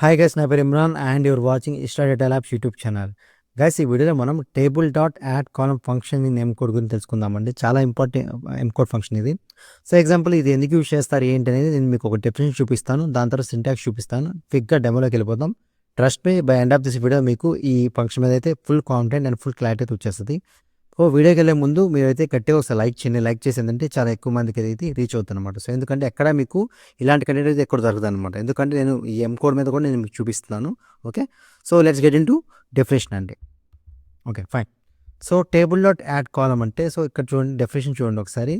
Hi guys, నా పేరు Imran and your watching study data labs YouTube channel. Guys, ఈ వీడియోలో మనం table dot add column function in M code గురించి తెలుసుకుందామండి. చాలా ఇంపార్టెంట్ ఎంకోడ్ ఫంక్షన్ ఇది. సో ఎగ్జాంపుల్ ఇది ఎందుకు యూజ్ చేస్తారు ఏంటి అనేది నేను మీకు ఒక డెఫినేషన్ చూపిస్తాను. దాని తర్వాత సింటాక్స్ చూపిస్తాను. క్విక్గా డెమోలోకి వెళ్ళిపోతాం. Trust me, by end of this video మీకు ఈ ఫంక్షన్ మీద అయితే full content and full clarity వచ్చేస్తుంది. వీడియోకి వెళ్ళే ముందు మీరైతే గట్టిగా ఒకసారి లైక్ చేయండి. లైక్ చేసిందంటే చాలా ఎక్కువ మందికి అయితే రీచ్ అవుతుంది అనమాట. సో ఎందుకంటే ఎక్కడ మీకు ఇలాంటి కంటెంట్ అయితే ఎక్కడ దొరకదు అనమాట. ఎందుకంటే నేను ఈ కోడ్ మీద కూడా నేను మీకు చూపిస్తున్నాను. Okay, so let's get in to definition అండి. Okay fine. So table dot add column అంటే, సో ఇక్కడ చూడండి, డెఫినేషన్ చూడండి ఒకసారి.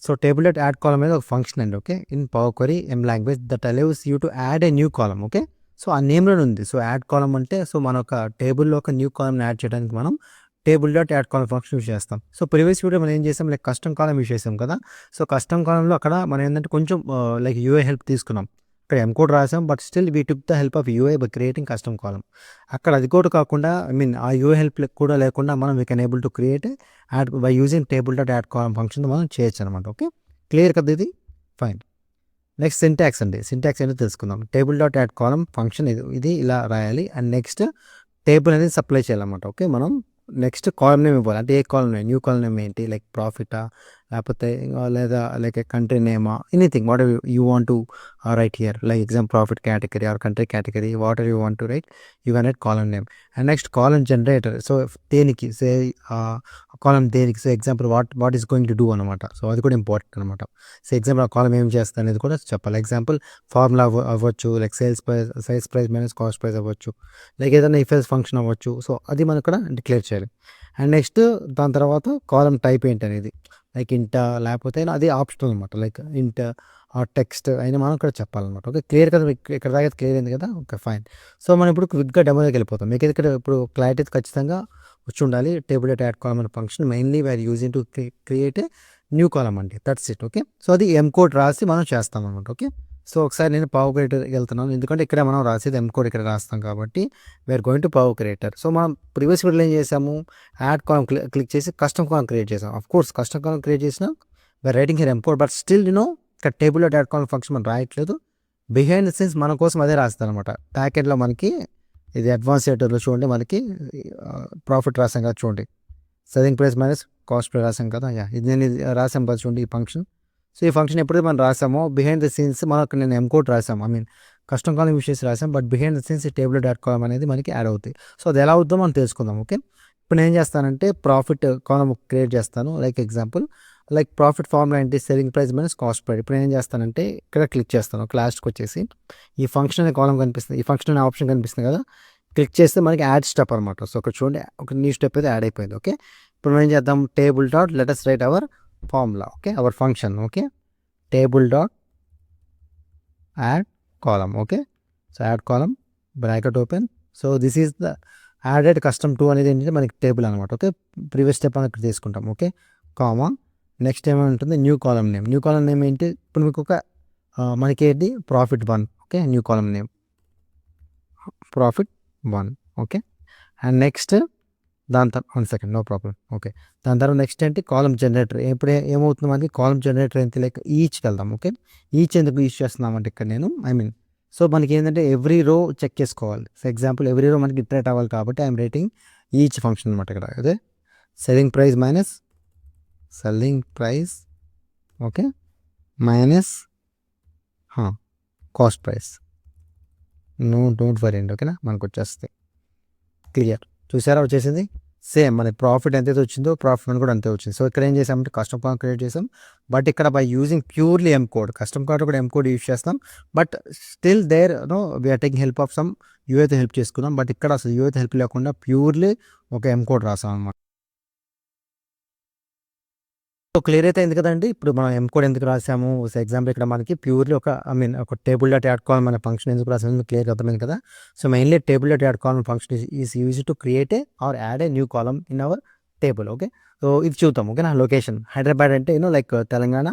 So table dot add column అనేది ఒక ఫంక్షన్ అండి. Okay, in power query M language that allows you to add a new column. Okay, so ఆ నేమ్లోనే ఉంది. సో యాడ్ కాలమ్ అంటే, సో మన ఒక టేబుల్లో ఒక న్యూ కాలమ్ని యాడ్ చేయడానికి మనం table dot add column function use చేస్తాం. సో ప్రీవియస్ వీడియో మనం ఏం చేసాం, లైక్ కస్టమ్ కాలమ్ యూజ్ చేసాం కదా. సో కస్టమ్ కాలంలో అక్కడ మనం ఏంటంటే కొంచెం లైక్ యూఐ హెల్ప్ తీసుకున్నాం. ఇక్కడ ఎం కోడ్ రాసాం, but still we took the help of UI by creating custom column. అక్కడ అది కూడా కాకుండా, ఆ యూఐ హెల్ప్ కూడా లేకుండా మనం we can able to create add by using table dot add column function మనం చేయొచ్చు అనమాట. ఓకే, క్లియర్ కదా ఇది? ఫైన్. నెక్స్ట్ సింటాక్స్ అండి. సింటాక్స్ ఏంటో తెలుసుకుందాం. Table dot add column function ఇది ఇలా రాయాలి. అండ్ నెక్స్ట్ టేబుల్ అనేది సప్లై చేయాలన్నమాట. ఓకే, మనం నెక్స్ట్ కాలమ్ నేమ్ ఇవ్వాలి. అంటే a column name, new column name ఏంటి, లైక్ ప్రాఫిటా, లేకపోతే లేదా లైక్ కంట్రీ నేమా, anything what you want to write here, like exam profit category or country category, what you want to write, you can write column name. And next column generator. So దేనికి say column దేనికి, so example what is going to do అనమాట. So అది కూడా important అనమాట. So example ఆ column ఏం చేస్తా అనేది కూడా చెప్పాలి. ఎగ్జాంపుల్ ఫార్ములా అవ్వచ్చు, like sales price minus cost price అవ్వచ్చు, లైక్ ఏదైనా ఇఫెల్స్ ఫంక్షన్ అవ్వచ్చు. సో అది మనం ఇక్కడ డిక్లేర్ చేయాలి. అండ్ నెక్స్ట్ దాని తర్వాత కాలమ్ టైప్ ఏంటి అనేది, లైక్ ఇంట లేకపోతే అది ఆప్షనల్ అనమాట. లైక్ ఇంట టెక్స్ట్ అయినా మనం ఇక్కడ చెప్పాలన్నమాట. ఓకే, క్లియర్ కదా? ఇక్కడ దాకా క్లియర్ అయింది కదా? Okay fine. సో మనం ఇప్పుడు క్విక్గా డెమోలోకి వెళ్ళిపోతాం. మీకు ఇక్కడ ఇప్పుడు క్లారిటీ ఖచ్చితంగా వచ్చి ఉండాలి. టేబుల్ డాట్ యాడ్ కాలమ్ అనే function mainly we're using to create a new column అండి. That's it. ఓకే, సో అది ఎం కోడ్ రాసి మనం చేస్తాం అనమాట. ఓకే, సో ఒకసారి నేను పవర్ క్రియేటర్కి వెళ్తున్నాను, ఎందుకంటే ఇక్కడ మనం రాసేది ఎం కోడ్ ఇక్కడ రాస్తాం కాబట్టి we're going to power creator. So మనం ప్రీవియస్ వీడియోలో ఏం చేసాము, యాడ్ కాలమ్ క్లిక్ చేసి కస్టమ్ కాలమ్ క్రియేట్ చేసాం. Of course custom column create చేసిన we're writing here M code, but still ఇక్కడ table dot add column function మనం రాయట్లేదు. Behind the scenes మన కోసం అదే రాస్తాను అనమాట. బ్యాక్ ఎండ్లో మనకి ఇది అడ్వాన్స్ ఎడిటర్లో చూడండి, మనకి ప్రాఫిట్ రాసాం కదా చూడండి, selling price minus cost price రాసాం కదా. ఇది నేను రాసాం కదా చూడండి ఈ ఫంక్షన్. సో ఈ ఫంక్షన్ ఎప్పుడైతే మనం రాసామో బిహైండ్ ద సీన్స్ మనకు నేను ఎం కోడ్ రాసాం, కస్టమ్ కాలమ్ యూస్ చేసి రాసాం, బట్ బిహైండ్ ద సీన్స్ ఈ టేబుల్ డాట్ కాలమ్ అనేది మనకి యాడ్ అవుతాయి. సో అది ఎలా అవుతుందో మనం తెలుసుకుందాం. ఓకే, ఇప్పుడు నేను ఏం చేస్తానంటే ప్రాఫిట్ కాలమ్ క్రియేట్ చేస్తాను. Like example, like profit formula ఏంటి, selling price minus cost price. ఇప్పుడు నేను ఏం చేస్తానంటే ఇక్కడ క్లిక్ చేస్తాను. లాస్ట్కి వచ్చేసి ఈ ఫంక్షన్ అనే కాలమ్ కనిపిస్తుంది, ఈ ఫంక్షన్ అనే ఆప్షన్ కనిపిస్తుంది కదా, క్లిక్ చేస్తే మనకి యాడ్ స్టెప్ అనమాట. సో ఇక్కడ చూడండి, ఒక న్యూ స్టెప్ అయితే యాడ్ అయిపోయింది. ఓకే, ఇప్పుడు మనం ఏం చేద్దాం, table dot let's write our formula. Okay, our function. Okay, table dot add column. Okay, so add column bracket open. So this is the added custom 2 అనేది ఏంటంటే మనకి టేబుల్ అనమాట. ఓకే, ప్రీవియస్ స్టెప్ అని ఇక్కడ తీసుకుంటాం. ఓకే, కామా నెక్స్ట్ ఏమైనా ఉంటుంది, new column name. New column name ఏంటి, ఇప్పుడు మీకు ఒక మనకి ఏంటి profit 1. Okay, new column name profit 1. Okay, and next దాని తర్వాత 1 సెకండ్, నో ప్రాబ్లం. ఓకే, దాని తర్వాత నెక్స్ట్ ఏంటి, కాలమ్ జనరేటర్. ఇప్పుడు ఏమవుతుంది మనకి, కాలమ్ జనరేటర్ ఏంటి, లైక్ ఈచ్కి వెళ్దాం. ఓకే, ఈచ్ ఎందుకు యూజ్ చేస్తున్నామంటే ఇక్కడ నేను సో మనకి ఏంటంటే ఎవ్రీ రో చెక్ చేసుకోవాలి. సో ఎగ్జాంపుల్ ఎవ్రీ రో మనకి ఇటరేట్ అవ్వాలి కాబట్టి ఐఎమ్ రేటింగ్ ఈచ్ ఫంక్షన్ అనమాట. ఇక్కడ అదే selling price minus selling price, okay, minus cost price. Don't worry అండి. ఓకేనా, మనకు వచ్చేస్తుంది. క్లియర్, చూసారా వచ్చేసింది. సేమ్ మన ప్రాఫిట్ ఎంతైతే వచ్చిందో ప్రాఫిట్ అని కూడా అంతే వచ్చింది. సో ఇక్కడ ఏం చేసామంటే కస్టమ్ కాలమ్ క్రియేట్ చేసాం, బట్ ఇక్కడ by using purely M code. Custom column కూడా ఎం కోడ్ యూజ్ చేస్తాం, but still there we're taking help of some యూఐతో హెల్ప్ చేసుకుందాం. బట్ ఇక్కడ అసలు యూఐతో హెల్ప్ లేకుండా ప్యూర్లీ ఒక ఎం కోడ్ రాసాం అనమాట. సో క్లియర్ అయితే అయింది కదండి. ఇప్పుడు మనం ఎం కోడ్ ఎందుకు రాసాము, సో ఎగ్జాంపుల్ ఇక్కడ మనకి ప్యూర్లీ ఒక టేబుల్ డాట్ యాడ్ కాలమ్ అనే ఫంక్షన్ ఎందుకు రాసాము క్లియర్ అర్థమైంది కదా. So mainly table dot add column function is use to create a or add a new column in our table. Okay, so ఇది చూద్దాం. ఓకేనా, లొకేషన్ హైదరాబాద్ అంటే లైక్ తెలంగాణ,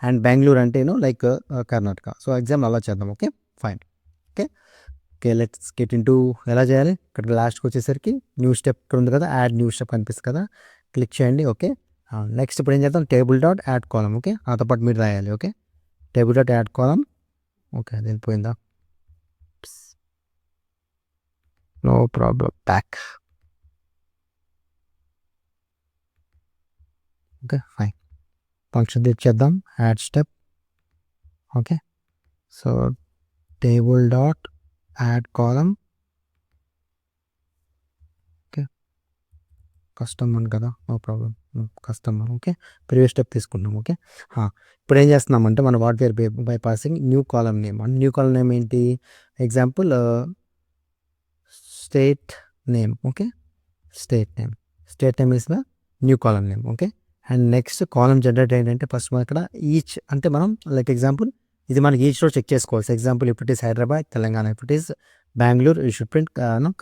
అండ్ బెంగళూరు అంటే లైక్ కర్ణాటక. సో ఎగ్జాంపుల్ అలా చేద్దాం. Okay fine. Okay okay let's get in to ఎలా చేయాలి. ఇక్కడ లాస్ట్కి వచ్చేసరికి న్యూ స్టెప్ ఇక్కడ ఉంది కదా, యాడ్ న్యూ స్టెప్ కనిపిస్తుంది కదా, క్లిక్ చేయండి. ఓకే, నెక్స్ట్ ఇప్పుడు ఏం చేద్దాం, table dot add column. Okay, నాతో పాటు మీరు రాయాలి. Okay, table dot add column. Okay, అది పోయిందా, no problem. Back. Okay, fine. Function తెచ్చేద్దాం. Add step. Okay, so table dot add column. Okay, custom ఉంది కదా, no problem. Customer. Okay, previous step తీసుకుంటాం. ఓకే, ఇప్పుడు ఏం చేస్తున్నామంటే మనం what where by passing new column name. And new column name ఏంటి? Example state name. Okay, state name is the new column name. Okay, and next column generate ఏంటంటే first మనం ఇక్కడ each అంటే మనం లైక్ ఎగ్జాంపుల్ ఇది మనకి each లో check చేసుకోవచ్చు. ఎగ్జాంపుల్ ఇప్పుడు ఇట్ ఈస్ హైదరాబాద్, తెలంగాణ. ఇప్పుడు it is Bengaluru, you should print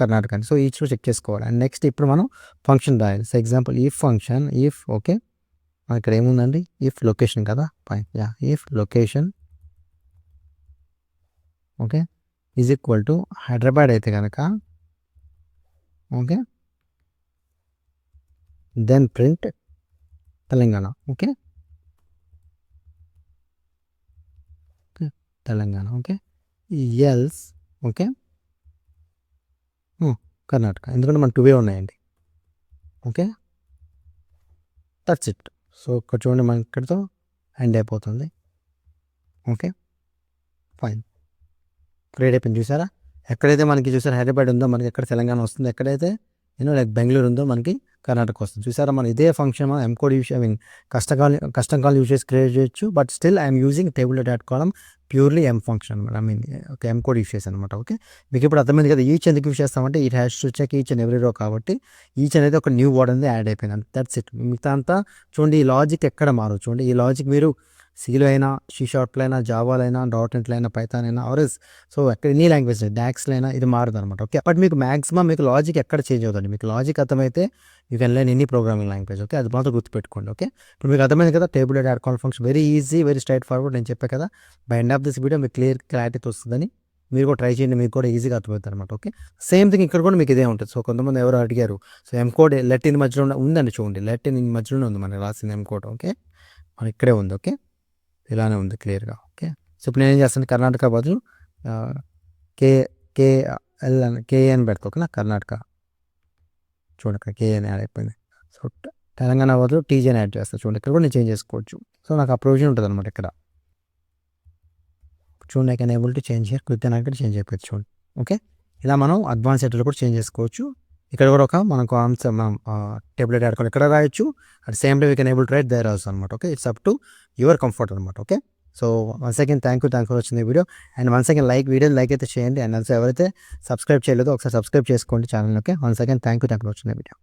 Karnataka అని. సో ఈచ్ లో చెక్ చేసుకోవాలి. అండ్ నెక్స్ట్ ఇప్పుడు మనం ఫంక్షన్ రాయాలి. So example if function if. Okay, ఇక్కడ ఏముందండి? ఈఫ్ లొకేషన్ కదా, fine. Yeah, if location okay is equal to Hyderabad అయితే కనుక okay then print Telangana. Okay, Telangana. Okay, else okay Karnataka, ఎందుకంటే మన 2 ఉన్నాయండి. Okay, that's it. సో ఇక్కడ చూడండి మనకి ఇక్కడితో ఎండ్ అయిపోతుంది. Okay, fine. క్రియేట్ అయిపోయింది. చూసారా, ఎక్కడైతే మనకి చూసారా హైదరాబాద్ ఉందో మనకి ఎక్కడ తెలంగాణ వస్తుంది, ఎక్కడైతే లైక్ బెంగళూరు ఉందో మనకి కర్ణాటక వస్తుంది. చూసారా, మనం ఇదే ఫంక్షన్ మనం ఎంకోడ్ యూస్ కస్టమ్ కాల్ యూజ్ చేసి క్రియేట్ చేయొచ్చు. But still I'm using table dot column purely M function అనమాట. ఓకే, ఎంకోడ్ యూస్ చేసి అనమాట. ఓకే, మీకు ఇప్పుడు అర్థమైంది కదా ఈచ్ ఎందుకు యూస్ చేస్తామంటే it has to check each and every row కాబట్టి ఈచ్ అనేది ఒక న్యూ వర్డ్ అనేది యాడ్ అయిపోయింది. That's it. మిగతా అంతా చూడండి, ఈ లాజిక్ ఎక్కడ మారు చూడండి. ఈ లాజిక్ మీరు సీలో అయినా, C# అయినా, జావాలో అయినా, .NET అయినా, పైథాన్ అయినా ఆర్ఎస్ సో ఎక్కడ ఎనీ లాంగ్వేజ్ డాక్స్లో అయినా ఇది మారుతుంది అనమాట. ఓకే, బట్ మీకు మాక్సిమం మీకు లాజిక్ ఎక్కడ చేంజ్ అవుతుంది. మీకు లాజిక్ అర్థమైతే you can learn any programming language. Okay, అది మాత్రం గుర్తుపెట్టుకోండి. ఓకే, ఇప్పుడు మీకు అర్థమైంది కదా table dot call function very easy, very straight forward. నేను చెప్పే కదా by end of this video మీకు క్లారిటీ వస్తుందని మీరు కూడా ట్రై చేయండి, మీకు కూడా ఈజీగా అర్థమవుతుంది అనమాట. ఓకే, సేమ్ థింగ్ ఇక్కడ కూడా మీకు ఇదే ఉంటుంది. సో కొంతమంది ఎవరు అడిగారు, సో ఎంకోడ్ లెట్ ఇన్ మధ్యలో ఉందండి, చూడండి లెట్ ఇన్ మధ్యలోనే ఉంది మనకి రాసిన ఎంకోడ్. ఓకే, మన ఇక్కడే ఉంది. ఓకే, ఇలానే ఉంది క్లియర్గా. ఓకే, సో ఇప్పుడు నేను ఏం చేస్తాను, కర్ణాటక బదులు KL అని KN పెడతా. ఓకేనా, కర్ణాటక చూడండి ఇక్కడ KN యాడ్ అయిపోయింది. సో తెలంగాణ బదులు TJని యాడ్ చేస్తాను. చూడండి ఇక్కడ కూడా నేను చేంజ్ చేసుకోవచ్చు. సో నాకు ఆ ప్రొవిజన్ ఉంటుంది అనమాట ఇక్కడ. చూడండి I can able to change here, click అయినా ఇక్కడ చేంజ్ అయిపోవచ్చు. చూడండి. ఓకే, ఇలా మనం అడ్వాన్స్ సెట్లో కూడా చేంజ్ చేసుకోవచ్చు. ఇక్కడ కూడా ఒక మనకు మనం టేబుల్ డాట్ కాల్ ఇక్కడ రాయొచ్చు. At same time we can able to write there also అనమాట. Okay, it's up to your comfort అనమాట. Okay, so once again thank you for వచ్చింది ఈ video. And once again video like అయితే చేయండి. And also ఎవరైతే subscribe చేయలేదో ఒకసారి subscribe చేసుకోండి channel. Okay, once again thank you for వచ్చింది వీడియో.